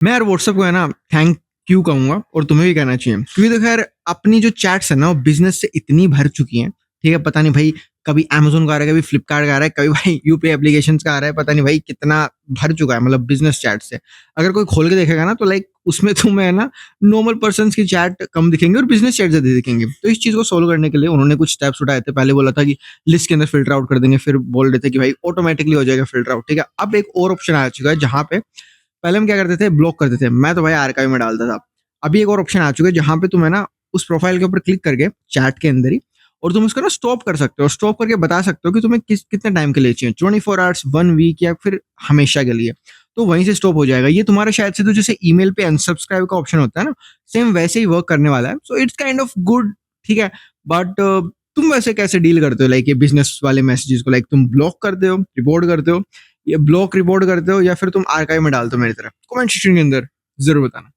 मैं यार व्हाट्सएप को है ना थैंक यू कहूंगा और तुम्हें भी कहना चाहिए, क्योंकि देखो यार अपनी जो चैट्स है ना वो बिजनेस से इतनी भर चुकी हैं। ठीक है, पता नहीं भाई कभी अमेजोन का आ रहा है, कभी फ्लिपकार्ट का आ रहा है, कभी भाई यूपीआई एप्लीकेशन का आ रहा है, पता नहीं भाई कितना भर चुका है मतलब बिजनेस चैट से। अगर कोई खोल के देखेगा ना तो लाइक उसमें तुम्हें है ना नॉर्मल पर्सन की चैट कम दिखेंगे और बिजनेस चैट ज्यादा दिखेंगे। तो इस चीज को सोल्व करने के लिए उन्होंने कुछ स्टेप्स उठाए थे। पहले बोला था कि लिस्ट के अंदर फिल्टर आउट कर देंगे, फिर बोल रहे थे कि भाई ऑटोमेटिकली हो जाएगा फिल्टर आउट। ठीक है, अब एक और ऑप्शन आ चुका है जहां पे पहले हम क्या करते थे, ब्लॉक करते थे। मैं तो भाई आर्काइव में डालता था। अभी एक और ऑप्शन आ चुका है जहां पे तुम है ना उस प्रोफाइल के ऊपर क्लिक करके चैट के अंदर ही और तुम उसको ना स्टॉप कर सकते हो। स्टॉप करके बता सकते हो कि तुम्हें कितने टाइम के लिए चाहिए, 24 आवर्स, 1 वीक या फिर हमेशा के लिए। तो वहीं से स्टॉप हो जाएगा। ये तुम्हारा शायद से तो जैसे ईमेल पे अनसब्सक्राइब का ऑप्शन होता है ना, सेम वैसे ही वर्क करने वाला है। So it's kind of good. ठीक है, बट तुम वैसे कैसे डील करते हो लाइक ये बिजनेस वाले मैसेजेस को? लाइक तुम ब्लॉक करते हो, रिपोर्ट करते हो, ये ब्लॉक रिपोर्ट करते हो, या फिर तुम आर्काइव में डालते हो? मेरी तरफ कमेंट सेक्शन के अंदर जरूर बताना।